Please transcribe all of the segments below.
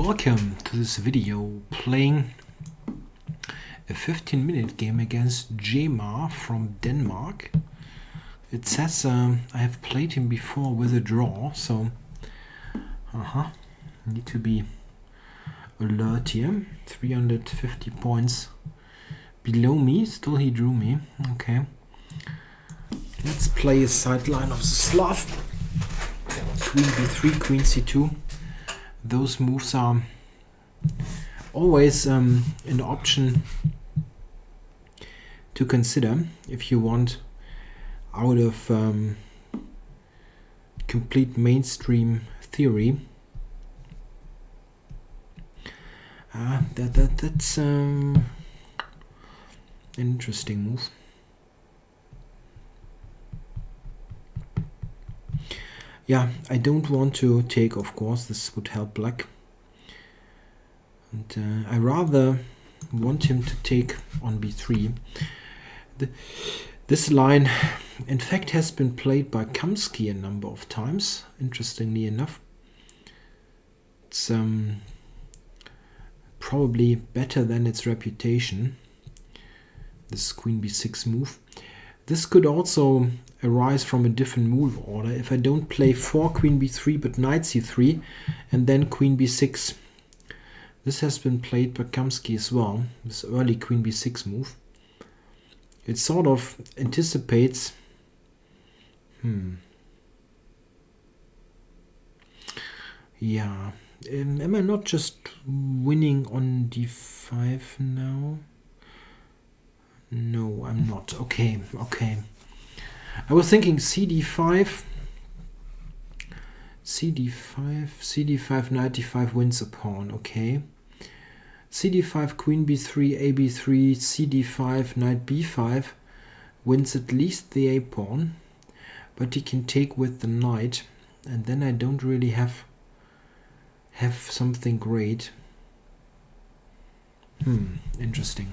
Welcome to this video playing a 15-minute game against Jemar from Denmark. It says I have played him before with a draw, so need to be alert here. 350 points below me, still he drew me. Okay, let's play a sideline of the Slav. Queen b3, queen c2. Those moves are always an option to consider if you want out of complete mainstream theory. That's an interesting move. Yeah, I don't want to take, of course, this would help black. And I rather want him to take on b3. This line, in fact, has been played by Kamsky a number of times, interestingly enough. It's probably better than its reputation, this queen b6 move. This could also arise from a different move order. If I don't play 4 queen b3 but knight c3 and then queen b6. This has been played by Kamsky as well, this early queen b6 move. It sort of anticipates yeah, am I not just winning on d5 now? No, I'm not. Okay. I was thinking cd5, knight d5 wins a pawn. Okay. cd5, queen b3, ab3, cd5, knight b5 wins at least the a pawn, but he can take with the knight, and then I don't really have something great. Interesting.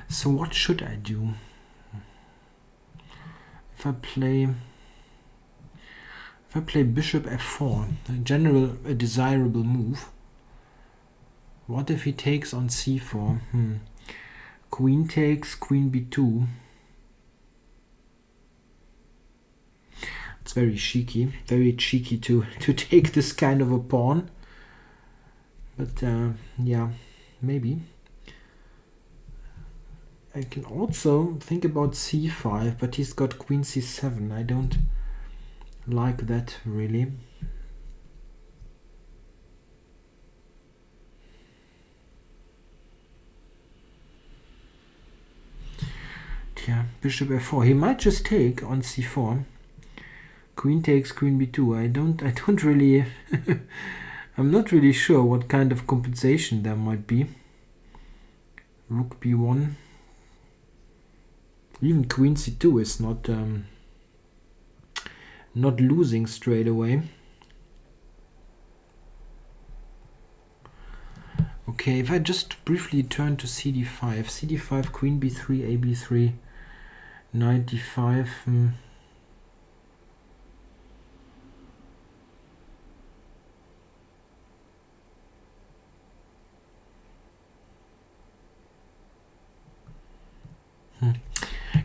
So what should I do? If I play bishop f4, a desirable move. What if he takes on c4? Queen takes, queen b2. It's very cheeky to take this kind of a pawn. But yeah, maybe. I can also think about c5, but he's got queen c7. I don't like that really. Yeah, bishop f4. He might just take on c4. Queen takes, queen b2. I don't really I'm not really sure what kind of compensation there might be. Rook b1. Even queen c2 is not losing straight away. Okay, if I just briefly turn to cd5, queen b3, ab3, knight d5.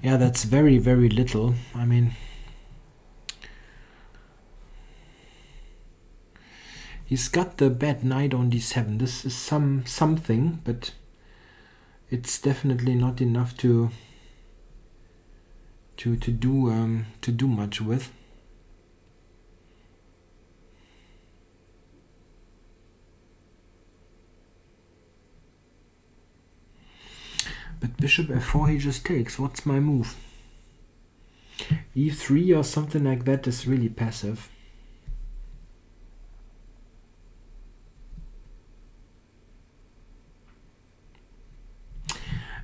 Yeah, that's very, very little. I mean, he's got the bad knight on d7. This is something, but it's definitely not enough to do much with. But bishop f4 he just takes. What's my move? e3 or something like that is really passive.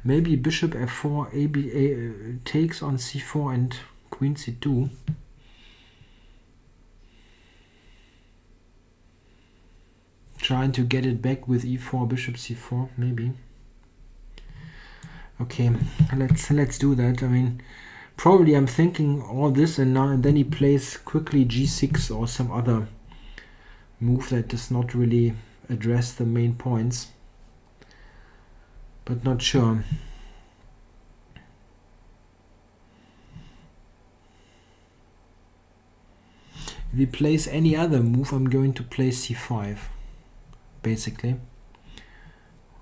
Maybe bishop f4, takes on c4 and queen c2. Trying to get it back with e4, bishop c4, maybe. Okay, let's do that. I mean, probably I'm thinking all this and then he plays quickly g6 or some other move that is not really address the main points, but not sure. If he plays any other move, I'm going to play c5, basically.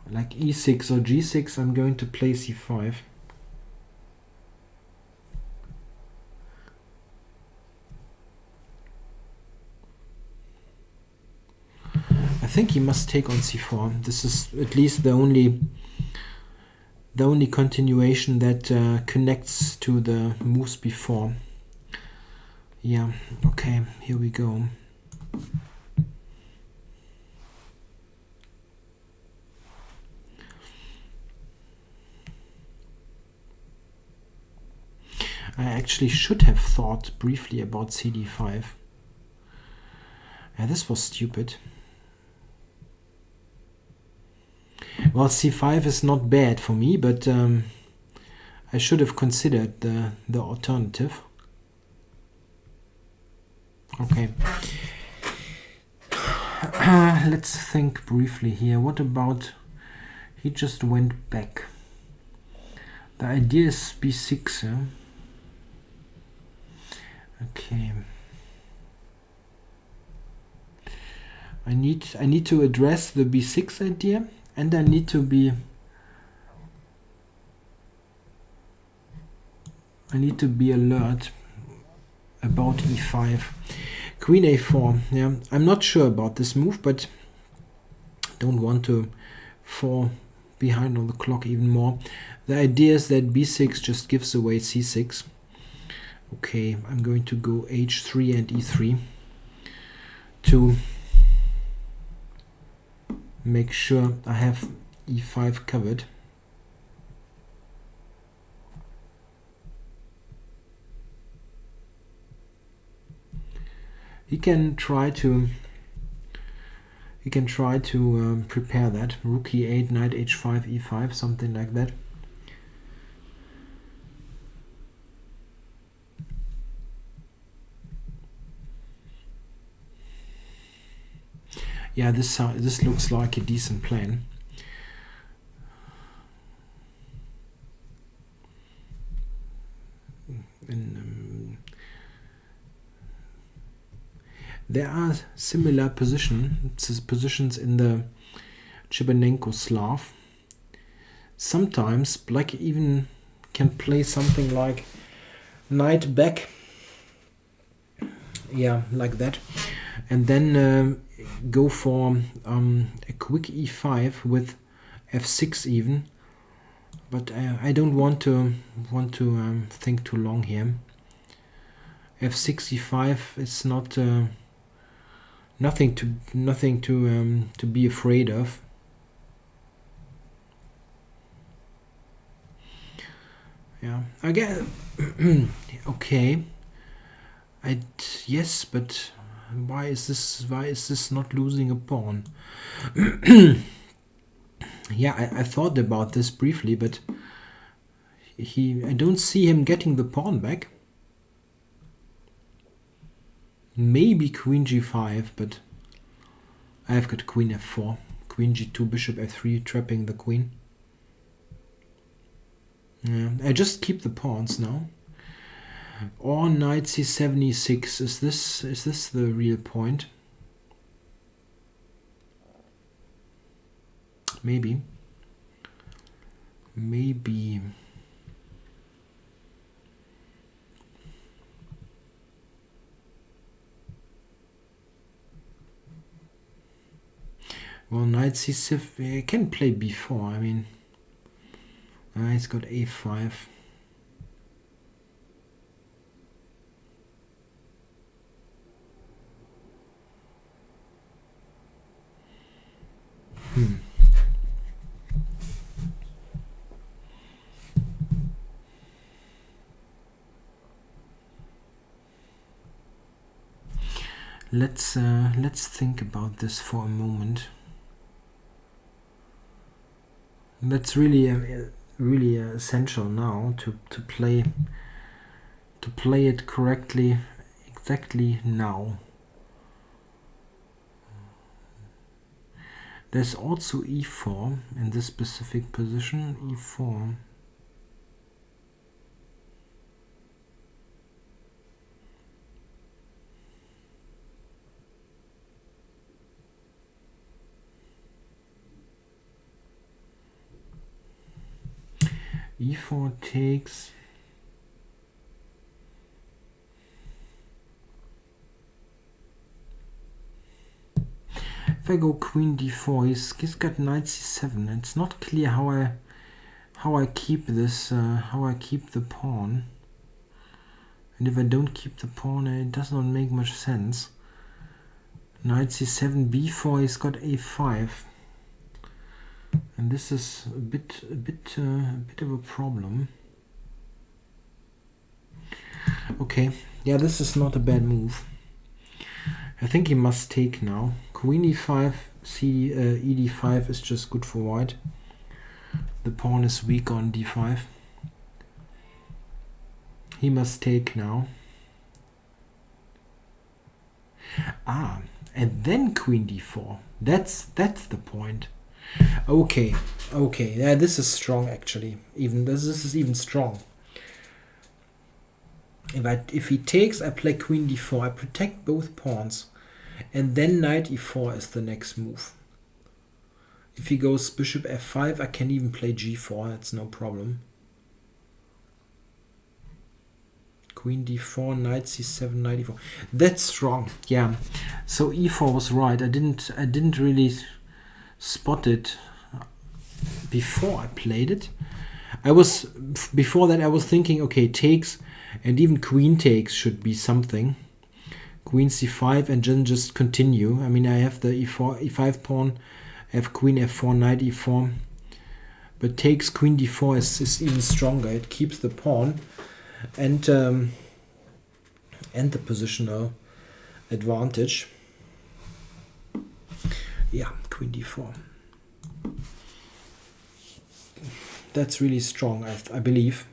Like e6 or g6, I'm going to play c5. I think he must take on c4. This is at least the only continuation that connects to the moves before. Yeah, okay, here we go. I actually should have thought briefly about cd5. Yeah, this was stupid. Well, c5 is not bad for me, but I should have considered the alternative. Okay. Let's think briefly here. What about... he just went back. The idea is b6, yeah? Okay. I need to address the b6 idea, and I need to be alert about e5. Queen a4. Yeah, I'm not sure about this move, but don't want to fall behind on the clock even more. The idea is that b6 just gives away c6. Okay, I'm going to go h3 and e3 to make sure I have e5 covered. He can try to prepare that. Rook e8, knight h5, e5, something like that. Yeah, this looks like a decent plan. And, there are similar positions in the Chebanenko Slav. Sometimes black even can play something like knight back. Yeah, like that. And then go for a quick e5 with f6 even. But I don't want to think too long here. f6 e5 is not nothing to be afraid of. Yeah, again. Okay. Yes, but why is this not losing a pawn? Yeah, I thought about this briefly, but I don't see him getting the pawn back. Maybe queen g5, but I've got queen f4, queen g2, bishop f3, trapping the queen. Yeah, I just keep the pawns now. Or knight c7, e6. Is this the real point? Maybe. Well, knight c7. I can play b4. I mean, he's got a5. Let's think about this for a moment. That's really essential now to play it correctly, exactly now. There's also e4 in this specific position. E4. E4 takes. If I go queen d4, he's got knight c7. It's not clear how I keep this, how I keep the pawn. And if I don't keep the pawn, it does not make much sense. Knight c7, b4. He's got a5, and this is a bit of a problem. Okay, yeah, this is not a bad move. I think he must take now. Queen e5, ed5 is just good for white. The pawn is weak on d5. He must take now. Ah, and then queen d4. That's the point. Okay, yeah, this is strong actually. Even this is even strong. If he takes, I play queen d4. I protect both pawns, and then knight e4 is the next move. If he goes bishop f5, I can even play g4. That's no problem. Queen d4, knight c7, knight e4. That's strong. Yeah. So e4 was right. I didn't really spot it before I played it. Before that I was thinking, okay, takes and even queen takes should be something. Queen c5 and then just continue. I mean, I have the e5 pawn, I have queen f4, knight e4, but takes queen d4 is even stronger. It keeps the pawn and the positional advantage. Yeah, queen d4. That's really strong, I believe.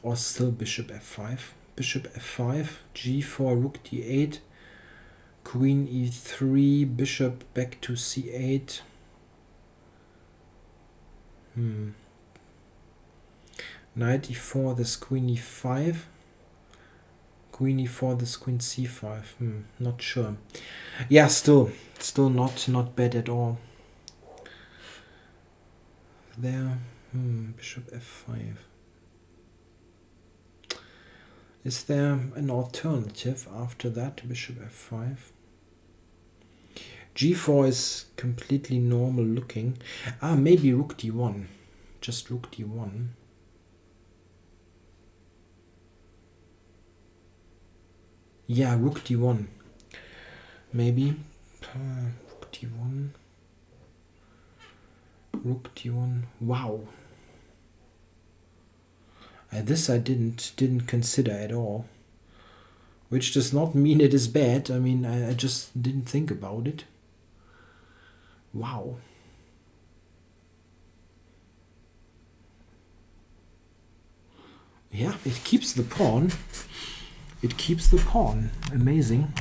Or still bishop f5. Bishop f5, g4, rook d8, queen e3, bishop back to c8. Knight e4, this queen e5. Queen e4, this queen c5. Not sure. Yeah, still not bad at all. There, bishop f5. Is there an alternative after that? Bishop f5. g4 is completely normal looking. Maybe rook d1. Just rook d1. Yeah, rook d1. Maybe. Rook d1. Rook d1. Wow. This I didn't consider at all. Which does not mean it is bad. I mean, I just didn't think about it. Wow. Yeah, it keeps the pawn. It keeps the pawn. Amazing.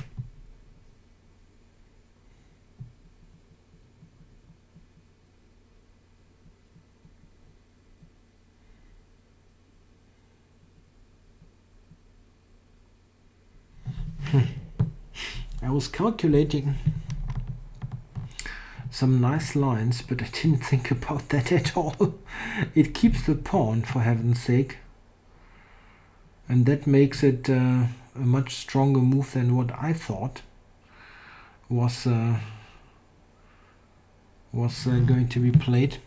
I was calculating some nice lines, but I didn't think about that at all. It keeps the pawn, for heaven's sake. And that makes it a much stronger move than what I thought was going to be played.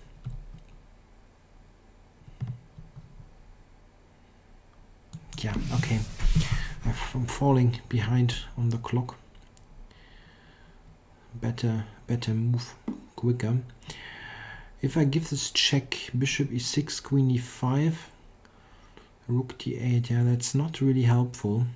Yeah, okay. I'm falling behind on the clock. Better move quicker. If I give this check, bishop e6, queen e5, rook d8, yeah, that's not really helpful.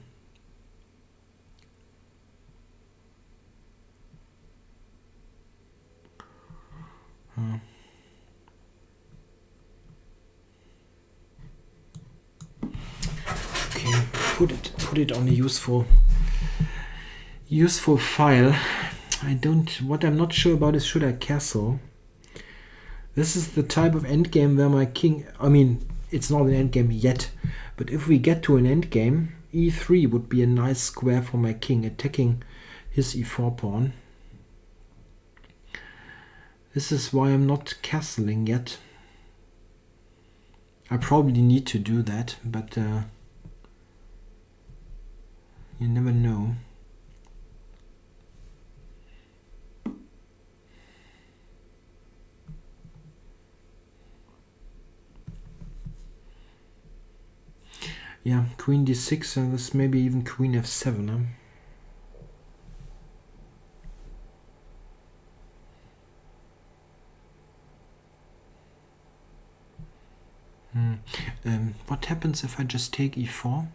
Okay, put it put it on a useful file. What I'm not sure about is, should I castle? This is the type of endgame where my king, I mean, it's not an endgame yet, but if we get to an endgame, e3 would be a nice square for my king, attacking his e4 pawn. This is why I'm not castling yet. I probably need to do that, but you never know. Yeah, queen d6 and this maybe even queen f7. Huh? What happens if I just take e4?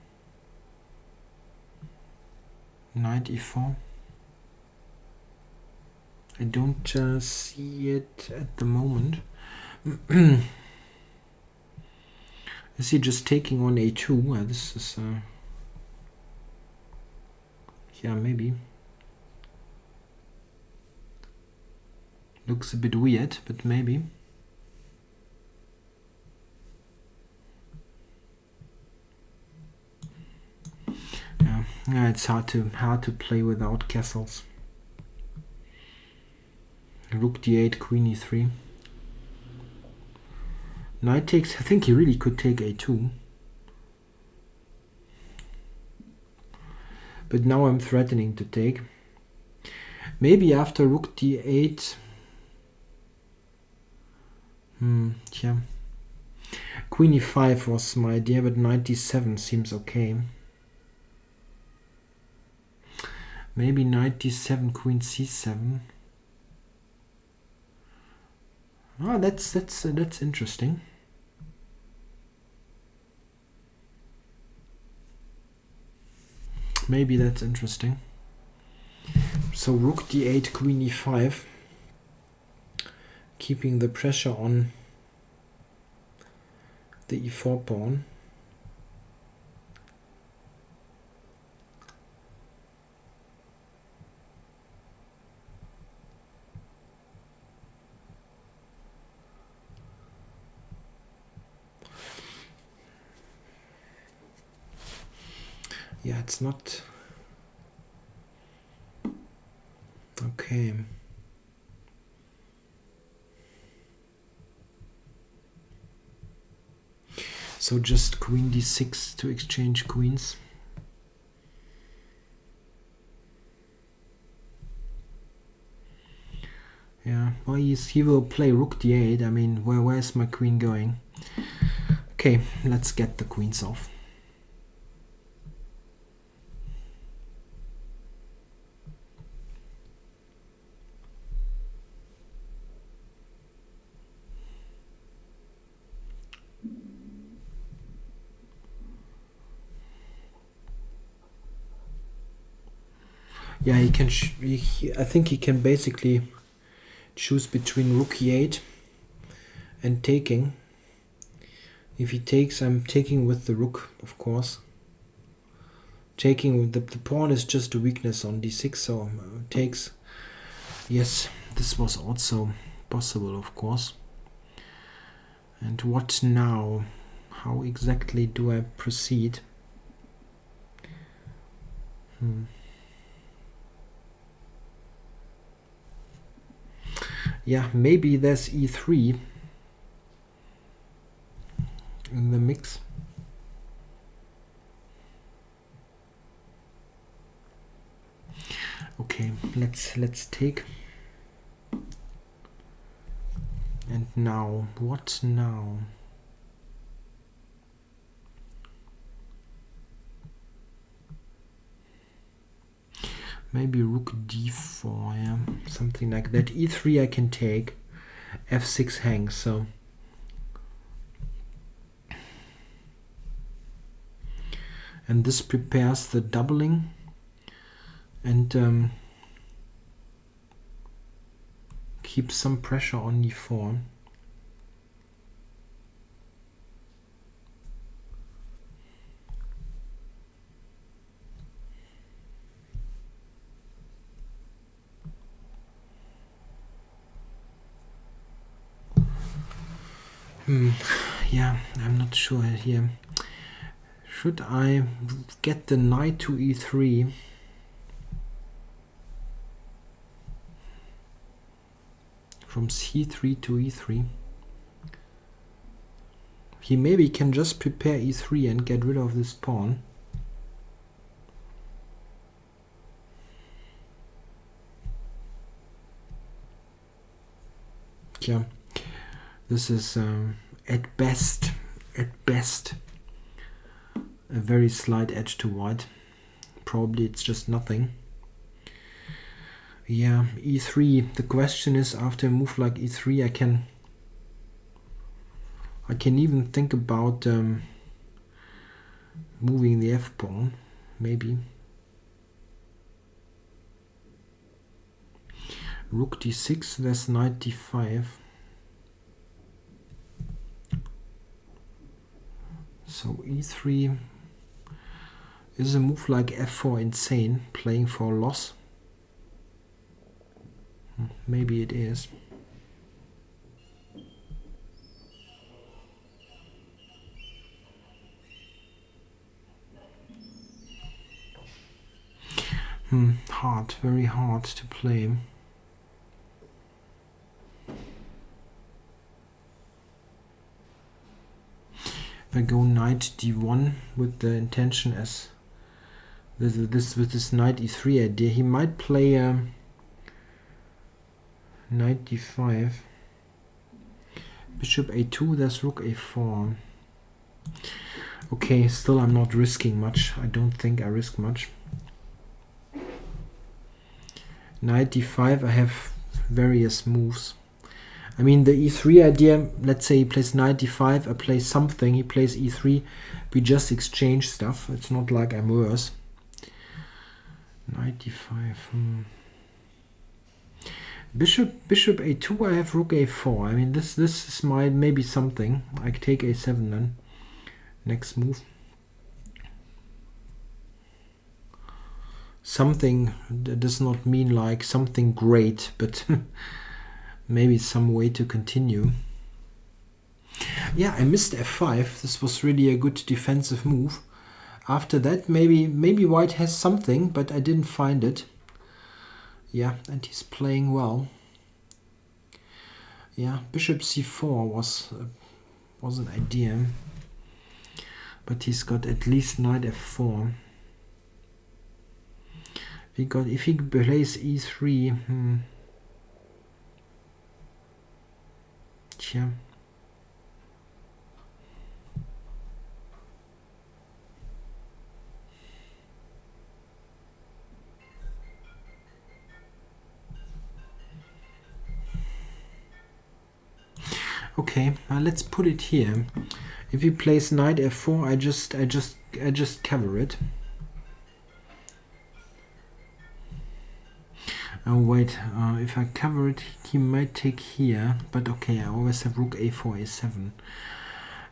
Knight e4. I don't see it at the moment. Is he just taking on a2? This is... yeah, maybe. Looks a bit weird, but maybe. Yeah, it's hard to play without castles. Rook d8, queen e3. Knight takes. I think he really could take a2. But now I'm threatening to take. Maybe after rook d8. Yeah. Queen e5 was my idea, but knight d7 seems okay. Maybe knight d7, queen c7. Ah, that's interesting. Maybe that's interesting. So rook d8, queen e5, keeping the pressure on the e4 pawn. Yeah, it's not okay. So just queen d6 to exchange queens. Yeah, well, he will play rook d8. I mean, where's my queen going? Okay, let's get the queens off. Yeah, he can. I think he can basically choose between rook e8 and taking. If he takes, I'm taking with the rook, of course. Taking with the pawn is just a weakness on d6, so takes. Yes, this was also possible, of course. And what now? How exactly do I proceed? Yeah, maybe there's e3 in the mix. Okay, let's take. And now, what now? Maybe rook d4, yeah, something like that. e3 I can take. f6 hangs, so and this prepares the doubling and keeps some pressure on e4. Yeah, I'm not sure here. Should I get the knight to e3? From c3 to e3. He maybe can just prepare e3 and get rid of this pawn. Yeah, this is at best, a very slight edge to white. Probably it's just nothing. Yeah, e3. The question is, after a move like e3, I can even think about moving the f pawn, maybe. Rook d6, there's knight d5. So e3 is a move like f4 insane, playing for a loss. Maybe it is. Hard, very hard to play. If I go knight d1 with the intention as with this knight e3 idea, he might play knight d5. Bishop a2, there's rook a4. Okay, still I'm not risking much. I don't think I risk much. Knight d5, I have various moves. I mean, the e3 idea, let's say he plays knight d5, I play something, he plays e3, we just exchange stuff. It's not like I'm worse. Knight d5. Bishop a2, I have rook a4. I mean, this is maybe something. I take a7 then. Next move. Something does not mean like something great, but maybe some way to continue. Yeah, I missed f5. This was really a good defensive move. After that, maybe white has something, but I didn't find it. Yeah, and he's playing well. Yeah, bishop c4 was an idea, but he's got at least knight f4. If he plays e3, yeah. Okay, let's put it here. If he plays knight f4, I just cover it. Oh wait, if I cover it, he might take here. But okay, I always have rook a4, a7.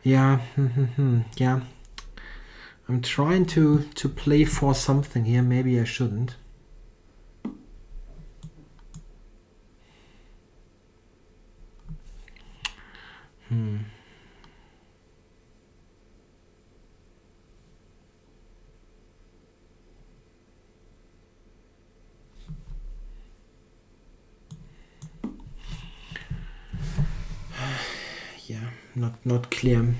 Yeah, yeah. I'm trying to play for something here. Maybe I shouldn't. Yeah, not clear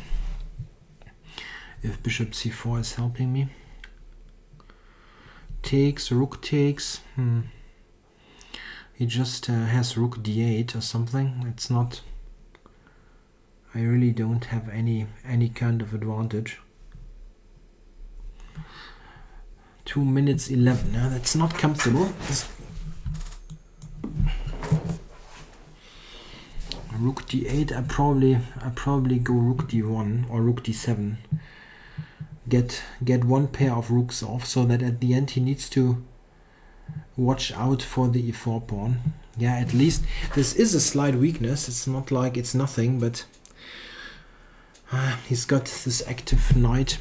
if bishop c4 is helping me. Takes, rook takes. He just has rook d8 or something. It's not. I really don't have any kind of advantage. 2 minutes 11. Now that's not comfortable. Rook d8. I probably go rook d1 or rook d7. Get one pair of rooks off, so that at the end he needs to watch out for the e4 pawn. Yeah, at least this is a slight weakness. It's not like it's nothing, but he's got this active knight.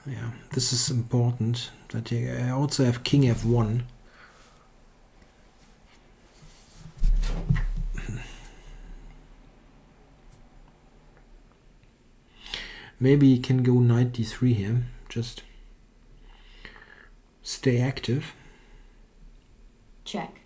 Yeah, this is important. That I also have king f1. Maybe he can go knight d3 here. Just stay active. Check.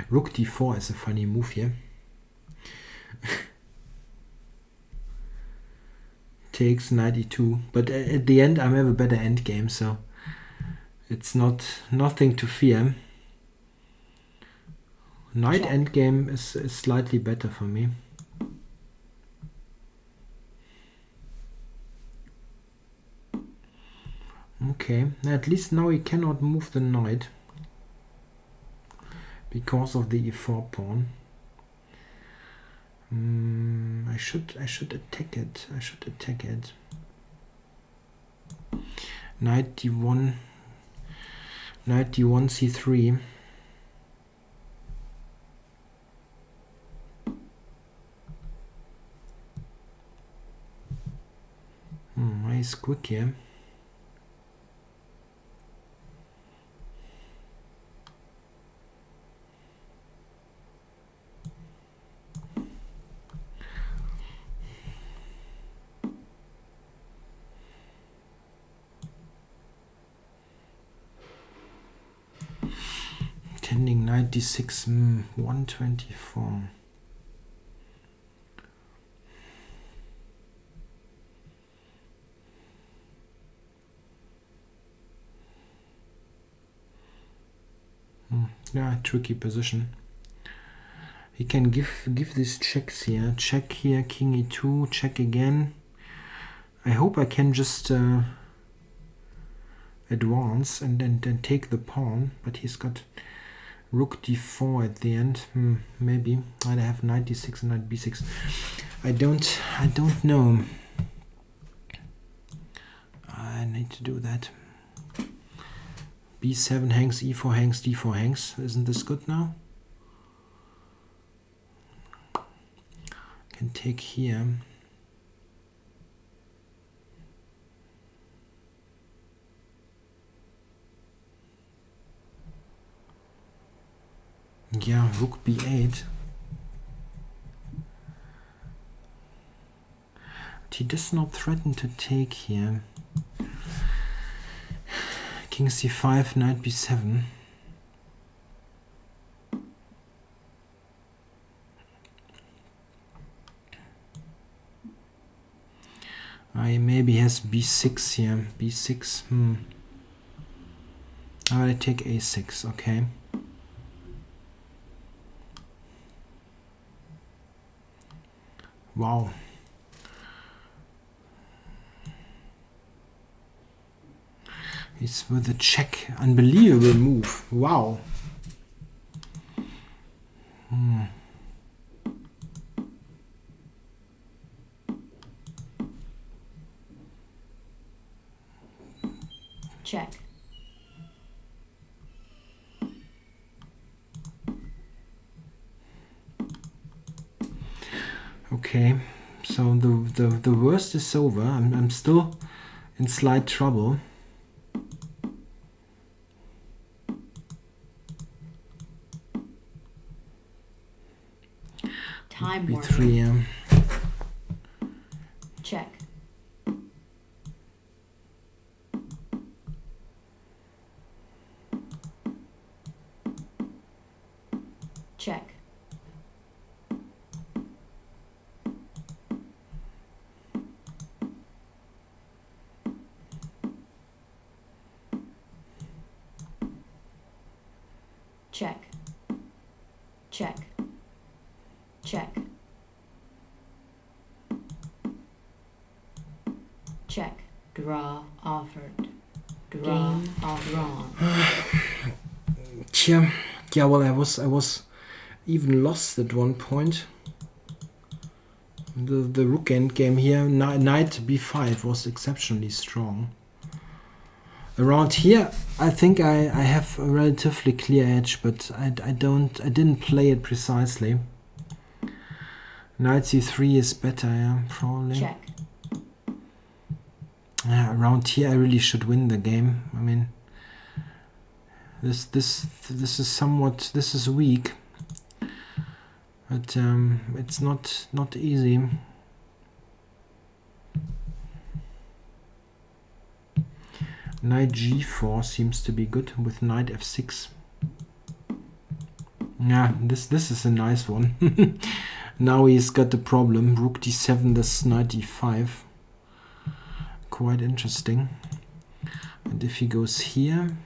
Rook d4 is a funny move here. Takes knight e2, but at the end I have a better endgame, so it's nothing to fear. Knight endgame is slightly better for me. Okay, at least now he cannot move the knight because of the e4 pawn. I should attack it. I should attack it. Knight d1. Knight d1 c3. Nice quick here. Tending knight d6, 124. Yeah, tricky position. He can give these checks here. Check here, king e2, check again. I hope I can just advance and then take the pawn, but he's got rook d4 at the end. Maybe I'd have knight d6 and knight b6. I don't know. I need to do that. b7 hangs, e4 hangs, d4 hangs. Isn't this good now? Can take here. Yeah, rook b8. But he does not threaten to take here. King c5, knight b7. I maybe has b6 here. b6. I take a6. Okay. Wow. It's with a check. Unbelievable move. Wow. Check. Okay. So the worst is over. I'm still in slight trouble. Time b3. Check. Check. Check. Check. Check. Check. Draw offered. Draw drawn. Yeah, well, I was even lost at one point. The rook endgame here, knight b5 was exceptionally strong. Around here, I think I have a relatively clear edge, but I didn't play it precisely. Knight c3 is better, yeah, probably. Check. Around here I really should win the game. I mean, this is somewhat, this is weak, but it's not easy. Knight g4 seems to be good with knight f6. Yeah, this is a nice one. Now he's got the problem. Rook d7, this knight d5. Quite interesting. And if he goes here,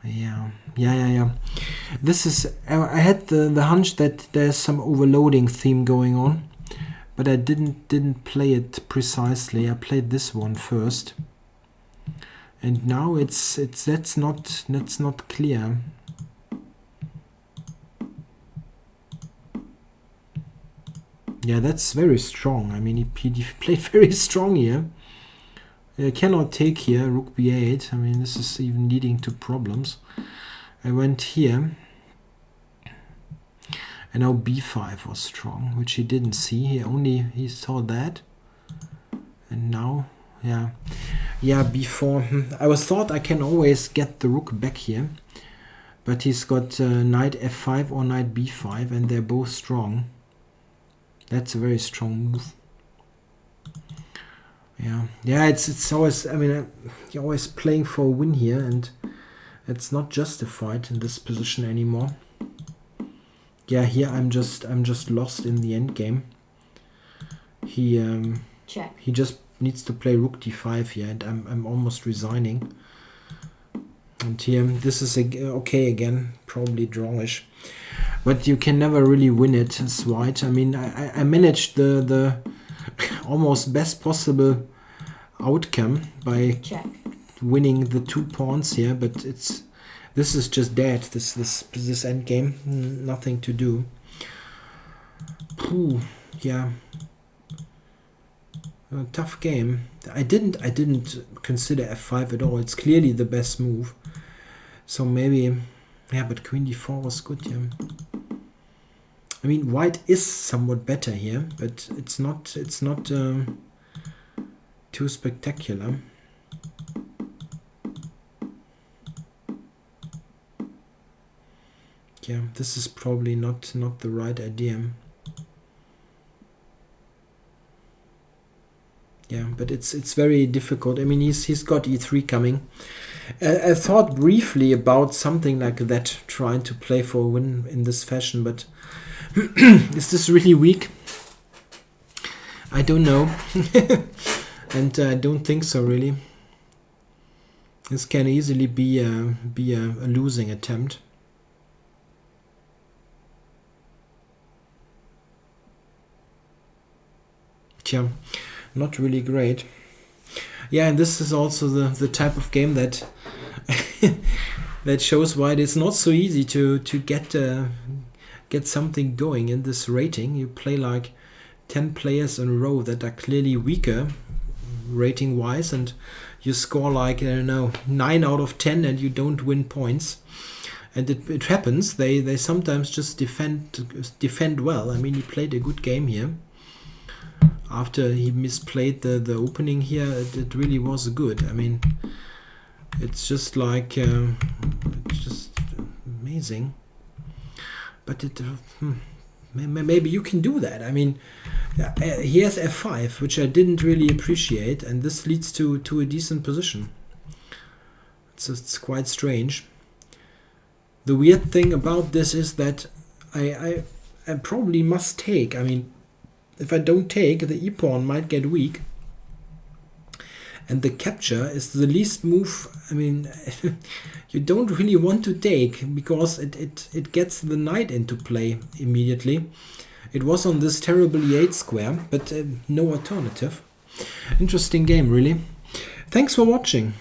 yeah. This is, I had the hunch that there's some overloading theme going on, but I didn't play it precisely. I played this one first, and now that's not clear. Yeah, that's very strong. I mean, he played very strong here. I cannot take here, rook b8. I mean, this is even leading to problems. I went here, and now b5 was strong, which he didn't see. He saw that, and now, yeah, b4. I thought I can always get the rook back here, but he's got knight f5 or knight b5, and they're both strong. That's a very strong move. Yeah, it's always, I mean, you're always playing for a win here, and it's not justified in this position anymore. Yeah, here I'm just lost in the end game. He just needs to play rook d5 here, and I'm almost resigning. And here, this is okay again, probably drawish. But you can never really win it as white. I mean, I managed the almost best possible outcome by winning the 2 pawns here, but this is just dead. This end game, nothing to do. Yeah, a tough game. I didn't consider f5 at all. It's clearly the best move. So maybe, yeah, but queen d4 was good. Yeah. I mean, white is somewhat better here, but it's not too spectacular. Yeah, this is probably not the right idea. Yeah, but it's very difficult. I mean, he's got e3 coming. I thought briefly about something like that, trying to play for a win in this fashion, but is this really weak? I don't know. And I don't think so, really. This can easily be a losing attempt. Tja, not really great. Yeah, and this is also the type of game that that shows why it is not so easy to get something going in this rating. You play like 10 players in a row that are clearly weaker rating wise, and you score like, I don't know, 9 out of 10 and you don't win points. And it happens. They sometimes just defend well. I mean, he played a good game here. After he misplayed the opening here, it really was good. I mean, it's just like it's just amazing. But maybe you can do that. I mean, he has f5, which I didn't really appreciate, and this leads to a decent position. It's quite strange. The weird thing about this is that I probably must take. I mean, if I don't take, the e-pawn might get weak. And the capture is the least move. I mean, you don't really want to take, because it gets the knight into play immediately. It was on this terrible e8 square, but no alternative. Interesting game, really. Thanks for watching.